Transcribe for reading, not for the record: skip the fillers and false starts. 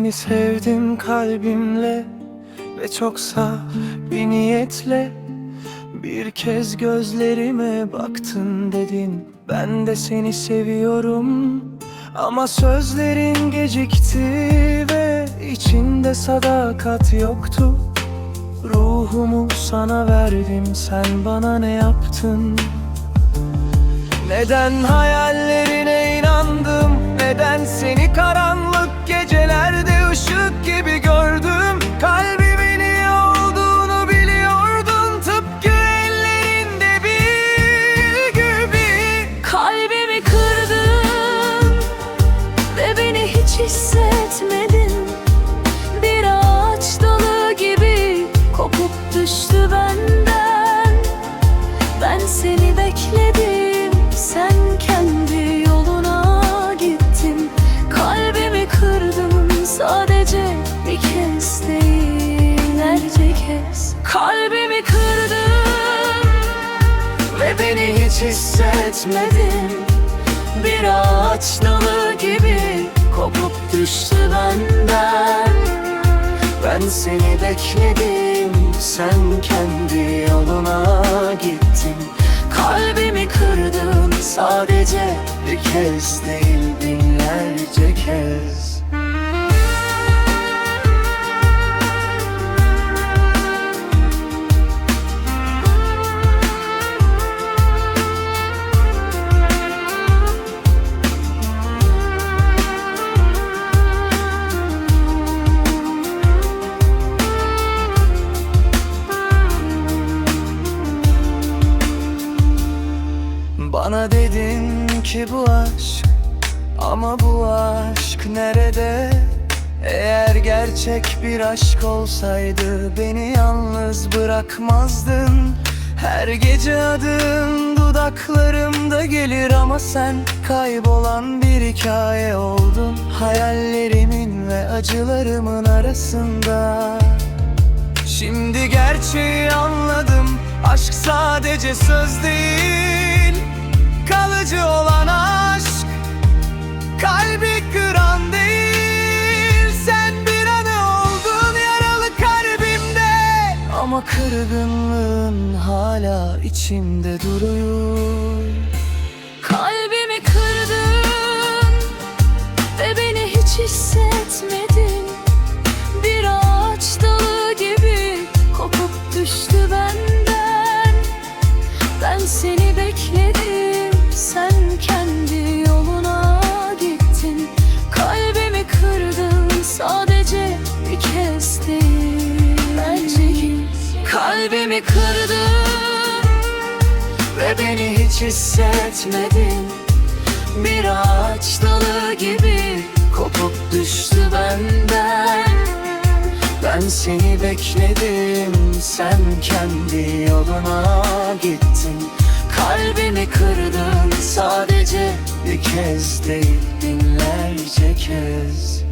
Seni sevdim kalbimle ve çok saf bir niyetle. Bir kez gözlerime baktın dedin, ben de seni seviyorum. Ama sözlerin gecikti ve içinde sadakat yoktu. Ruhumu sana verdim, sen bana ne yaptın? Neden hayallerine inandım? Neden seni karanlık gecelerde ışık gibi gördüm? Kalbimin iyi olduğunu biliyordun, tıpkı ellerinde bir gibi. Kalbimi kırdın ve beni hiç hissetmedin. Bir ağaç dalı gibi kopup düştü benden. Ben seni bekledim, sen kendi yoluna gittin. Kalbimi kırdın sadece bir kez değil, binlerce kez. Kalbimi kırdın ve beni hiç hissetmedin. Bir ağaç dalı gibi kopup düştü benden. Ben seni bekledim, sen kendi yoluna gittin. Kalbimi kırdın sadece bir kez değil, binlerce kez. Bana dedin ki bu aşk, ama bu aşk nerede? Eğer gerçek bir aşk olsaydı beni yalnız bırakmazdın. Her gece adın dudaklarımda gelir ama sen kaybolan bir hikaye oldun. Hayallerimin ve acılarımın arasında. Şimdi gerçeği anladım, aşk sadece söz değil, kalıcı olan aşk, kalbi kıran değil. Sen bir anı oldun yaralı kalbimde, ama kırgınlığın hala içimde duruyor. Kalbimi kırdın ve beni hiç hissetmedin. Bir ağaç dalı gibi kopup düştü benden. Ben seni bekledim, sen kendi yoluna gittin. Kalbimi kırdın sadece bir kez değil, binlerce kez. Kalbimi kırdın ve beni hiç hissetmedin. Bir ağaç dalı gibi kopup düştü benden. Ben seni bekledim, sen kendi yoluna gittin. Kalbimi kırdın sadece bir kez değil, binlerce kez.